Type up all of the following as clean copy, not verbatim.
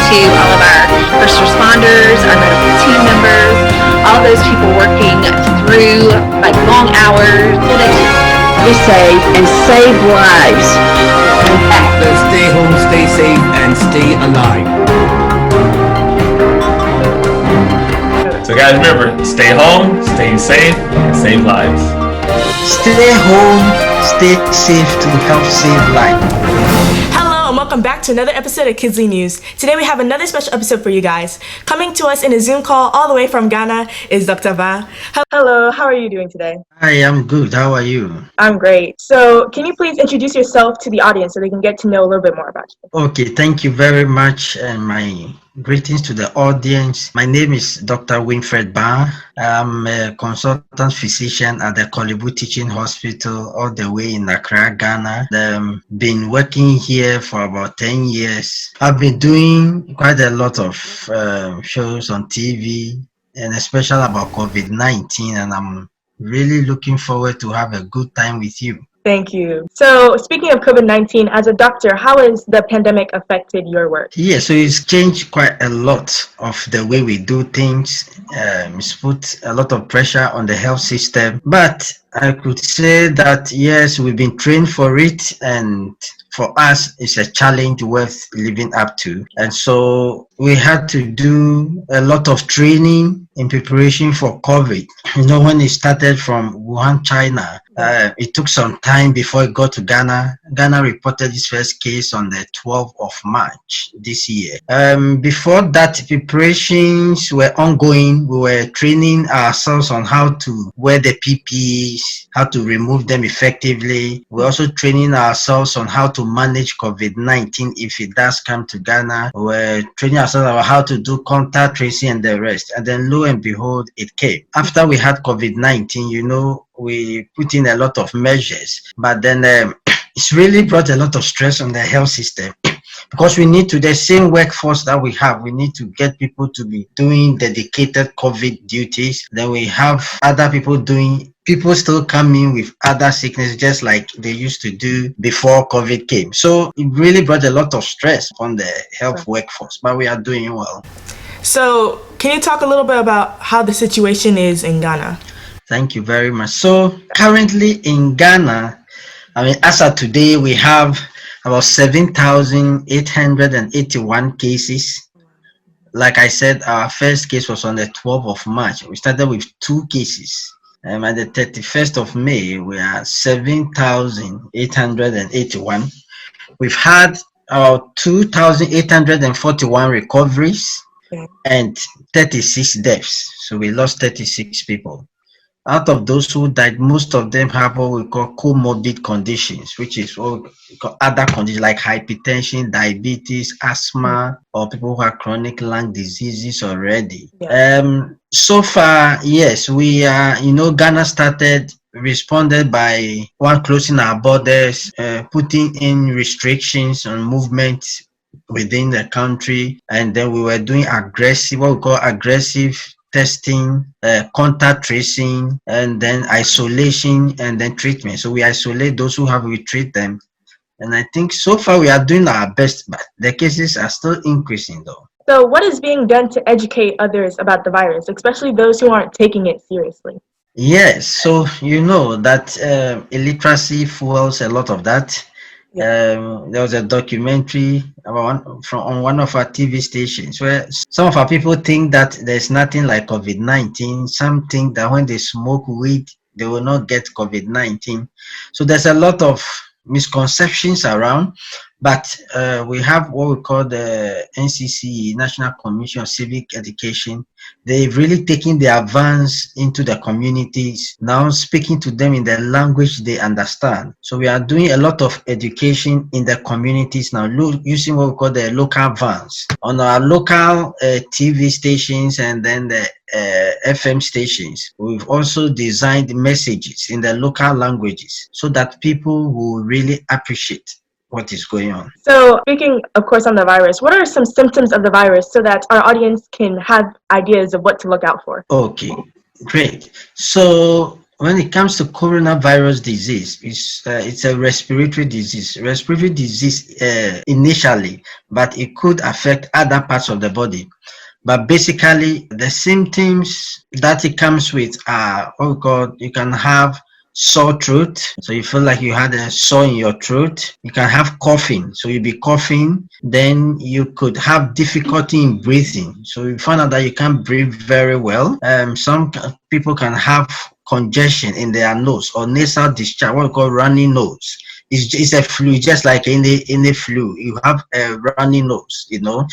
to all of our first responders, our medical team members, all those people working through like long hours. Be safe and save lives. Stay home, stay safe, and stay alive. So guys, remember, stay home, stay safe, and save lives. Stay home, stay safe to help save life. Hello and welcome back to another episode of Kidsley News. Today we have another special episode for you guys. Coming to us in a Zoom call all the way from Ghana is Dr. Baah. Hello, how are you doing today? Hi, I'm good. How are you? I'm great. So can you please introduce yourself to the audience so they can get to know a little bit more about you? Okay, thank you very much, and my greetings to the audience. My name is Dr. Winfred Baah. I'm a consultant physician at the Korle Teaching Hospital all the way in Accra, Ghana. I've been working here for about 10 years. I've been doing quite a lot of shows on TV, and especially about COVID-19, and I'm really looking forward to have a good time with you. Thank you. So speaking of COVID-19, as a doctor, how has the pandemic affected your work? Yeah, so it's changed quite a lot of the way we do things. It's put a lot of pressure on the health system. But I could say that, yes, we've been trained for it, and for us, it's a challenge worth living up to. And so we had to do a lot of training in preparation for COVID. You know, when it started from Wuhan, China, it took some time before it got to Ghana. Ghana reported its first case on the 12th of March this year. Before that, preparations were ongoing. We were training ourselves on how to wear the PPEs, how to remove them effectively. We're also training ourselves on how to manage COVID-19 if it does come to Ghana. We're training ourselves on how to do contact tracing and the rest. And then lo and behold, it came. After we had COVID-19, you know, we put in a lot of measures, but then it's really brought a lot of stress on the health system. Because we need to, the same workforce that we have, we need to get people to be doing dedicated COVID duties. Then we have other people still come in with other sickness, just like they used to do before COVID came. So it really brought a lot of stress on the health workforce, but we are doing well. So can you talk a little bit about how the situation is in Ghana? Thank you very much. So currently in Ghana, as of today, we have about 7,881 cases. Like I said, our first case was on the 12th of March. We started with 2 cases. At the 31st of May, we are 7,881. We've had about 2,841 recoveries and 36 deaths. So we lost 36 people. Out of those who died, most of them have what we call comorbid conditions, which is what we call other conditions like hypertension, diabetes, asthma, or people who have chronic lung diseases already. So far, yes, we are, Ghana responded by closing our borders, putting in restrictions on movement within the country, and then we were doing what we call aggressive testing, contact tracing, and then isolation, and then treatment. So we isolate those who have, we treat them. And I think so far we are doing our best, but the cases are still increasing though. So what is being done to educate others about the virus, especially those who aren't taking it seriously? Yes, so you know that illiteracy fuels a lot of that. There was a documentary on one of our TV stations where some of our people think that there's nothing like COVID-19. Some think that when they smoke weed, they will not get COVID-19. So there's a lot of misconceptions around, but we have what we call the NCC, National Commission on Civic Education. They've really taken the advance into the communities, now speaking to them in the language they understand. So we are doing a lot of education in the communities now, using what we call the local vans on our local TV stations and then the FM stations. We've also designed messages in the local languages so that people will really appreciate what is going on. So speaking, of course, on the virus, what are some symptoms of the virus so that our audience can have ideas of what to look out for? Okay, great. So when it comes to coronavirus disease, it's a respiratory disease. Respiratory disease initially, but it could affect other parts of the body. But basically, the symptoms that it comes with are, oh God, you can have sore throat, so you feel like you had a sore in your throat. You can have coughing, so you'll be coughing. Then you could have difficulty in breathing, so you find out that you can't breathe very well. Some people can have congestion in their nose or nasal discharge, what we call runny nose. It's a flu, just like in the flu. You have a runny nose, you know.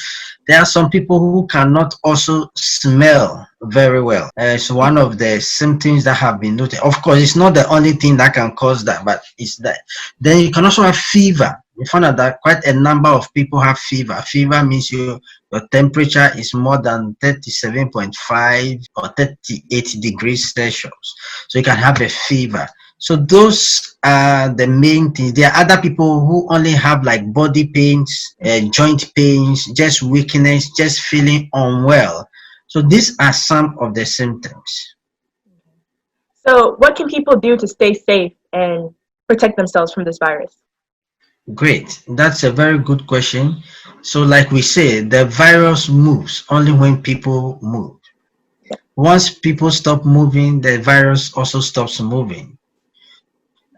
There are some people who cannot also smell very well. It's one of the symptoms that have been noted. Of course, it's not the only thing that can cause that, but it's that. Then you can also have fever. You find out that quite a number of people have fever. Fever means your temperature is more than 37.5 or 38 degrees Celsius. So you can have a fever. So those are the main things. There are other people who only have like body pains, joint pains, just weakness, just feeling unwell. So these are some of the symptoms. So what can people do to stay safe and protect themselves from this virus? Great. That's a very good question. So like we say, the virus moves only when people move. Once people stop moving, the virus also stops moving.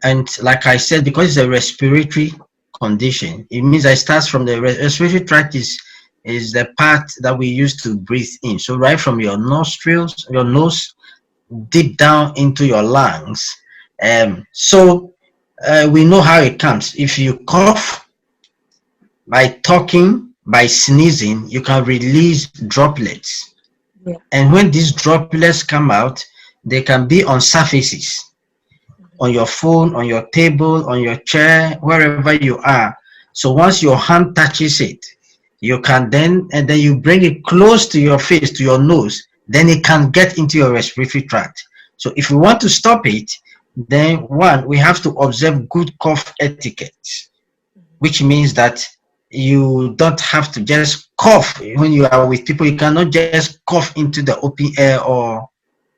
And like I said, because it's a respiratory condition, it means that it starts from the respiratory tract is the part that we use to breathe in. So right from your nostrils, your nose, deep down into your lungs. We know how it comes. If you cough, by talking, by sneezing, you can release droplets. Yeah. And when these droplets come out, they can be on surfaces, on your phone, on your table, on your chair, wherever you are. So once your hand touches it, you can then you bring it close to your face, to your nose, then it can get into your respiratory tract. So if we want to stop it, then one, we have to observe good cough etiquette, which means that you don't have to just cough when you are with people. You cannot just cough into the open air or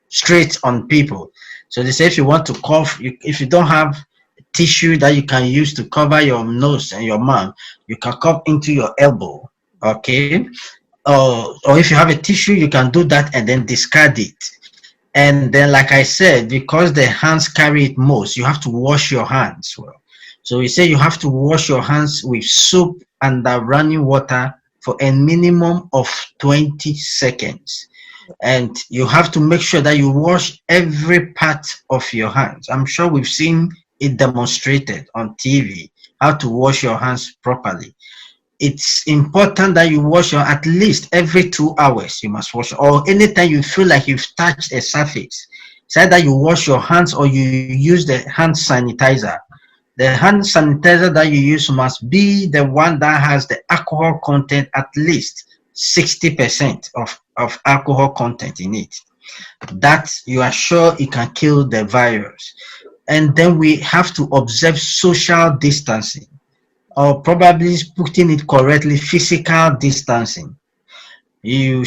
straight on people. So they say if you want to cough, if you don't have tissue that you can use to cover your nose and your mouth, you can cough into your elbow, okay? Or if you have a tissue, you can do that and then discard it. And then, like I said, because the hands carry it most, you have to wash your hands well. So we say you have to wash your hands with soap and running water for a minimum of 20 seconds. And you have to make sure that you wash every part of your hands. I'm sure we've seen it demonstrated on TV, how to wash your hands properly. It's important that you wash your at least every 2 hours. You must wash, or anytime you feel like you've touched a surface. It's either you wash your hands or you use the hand sanitizer. The hand sanitizer that you use must be the one that has the alcohol content, at least 60% of alcohol content in it. That you are sure it can kill the virus. And then we have to observe social distancing, or probably putting it correctly, physical distancing. You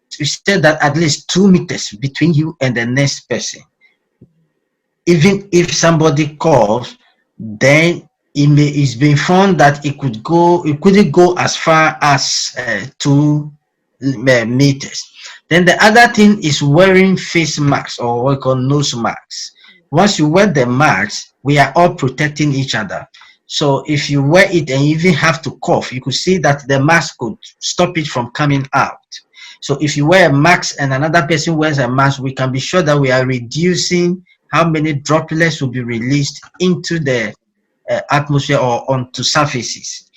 said that at least 2 meters between you and the next person. Even if somebody coughs, then it's been found that it couldn't go as far as 2 meters. Then the other thing is wearing face masks, or what we call nose masks. Once you wear the masks, we are all protecting each other. So if you wear it and you even have to cough, you could see that the mask could stop it from coming out. So if you wear a mask and another person wears a mask, we can be sure that we are reducing how many droplets will be released into the atmosphere or onto surfaces.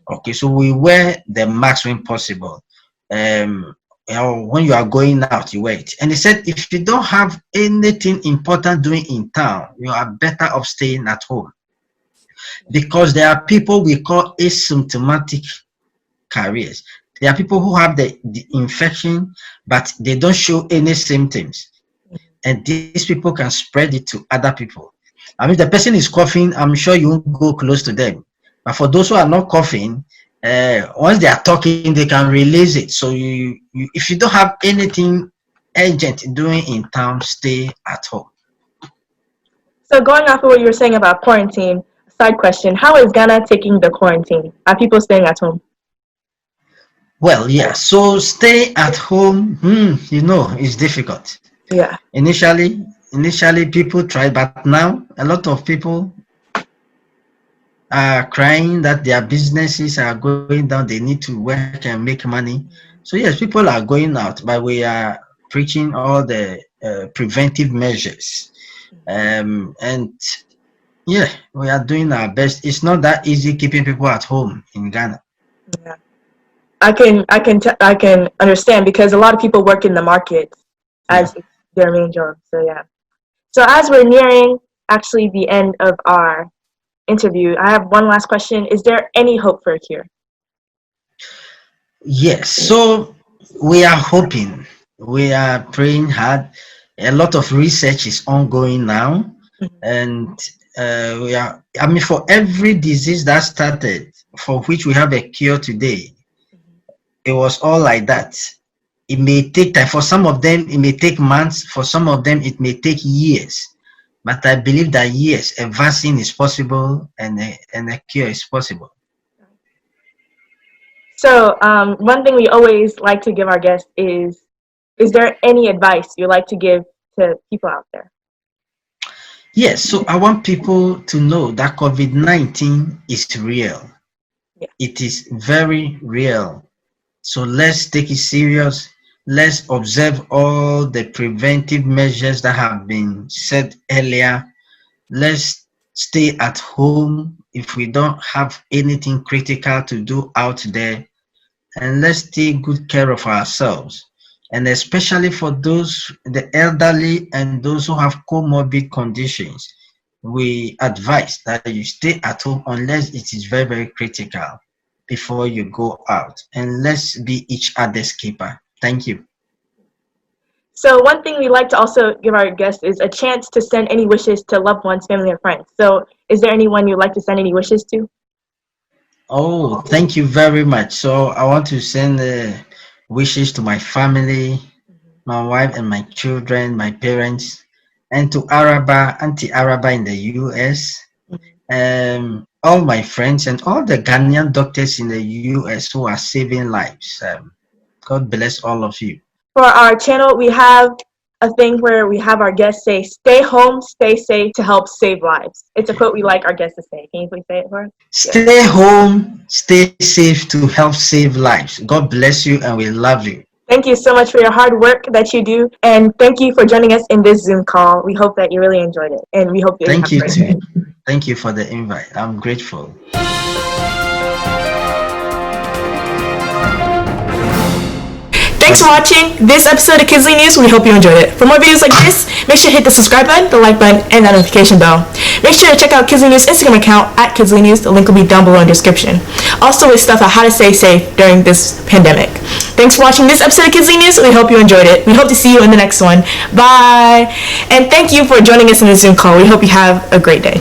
Okay, so we wear the mask when possible. When you are going out, you wear it. And he said, if you don't have anything important doing in town, you are better off staying at home. Because there are people we call asymptomatic carriers. There are people who have the infection, but they don't show any symptoms. And these people can spread it to other people. I mean, the person is coughing, I'm sure you won't go close to them. But for those who are not coughing, once they are talking, they can release it. So if you don't have anything urgent doing in town, stay at home. So going off of what you were saying about quarantine, side question, how is Ghana taking the quarantine? Are people staying at home? Well, yeah. So stay at home, is difficult. Yeah. Initially people tried, but now a lot of people are crying that their businesses are going down. They need to work and make money. So yes, people are going out, but we are preaching all the preventive measures. And yeah, we are doing our best. It's not that easy keeping people at home in Ghana. Yeah. I can understand because a lot of people work in the market as their main job. So yeah. So as we're nearing actually the end of our interview, I have one last question. Is there any hope for a cure? Yes. So we are hoping. We are praying hard. A lot of research is ongoing now, and for every disease that started, for which we have a cure today, it was all like that. It may take time. For some of them, it may take months. For some of them, it may take years. But I believe that yes, a vaccine is possible and a cure is possible. So one thing we always like to give our guests is there any advice you like to give to people out there? Yes, so I want people to know that COVID-19 is real. Yeah. It is very real. So let's take it serious. Let's observe all the preventive measures that have been said earlier. Let's stay at home if we don't have anything critical to do out there. And let's take good care of ourselves. And especially for the elderly and those who have comorbid conditions, we advise that you stay at home unless it is very, very critical before you go out. And let's be each other's keeper. Thank you. So one thing we like to also give our guests is a chance to send any wishes to loved ones, family, and friends. So is there anyone you'd like to send any wishes to? Oh, thank you very much. So I want to send wishes to my family, my wife and my children, my parents, and to Auntie Araba in the US, all my friends and all the Ghanaian doctors in the US who are saving lives. God bless all of you. For our channel, we have a thing where we have our guests say, "Stay home, stay safe to help save lives." It's a quote we like our guests to say. Can you please say it for us? Stay home, stay safe to help save lives. God bless you and we love you. Thank you so much for your hard work that you do. And thank you for joining us in this Zoom call. We hope that you really enjoyed it. And we hope you Thank you too. Thank you for the invite. I'm grateful. Thanks for watching this episode of Kidsley News. We hope you enjoyed it. For more videos like this, make sure to hit the subscribe button, the like button, and that notification bell. Make sure to check out Kidsley News' Instagram account at Kidsley News. The link will be down below in the description. Also with stuff on how to stay safe during this pandemic. Thanks for watching this episode of Kidsley News. We hope you enjoyed it. We hope to see you in the next one. Bye. And thank you for joining us in the Zoom call. We hope you have a great day.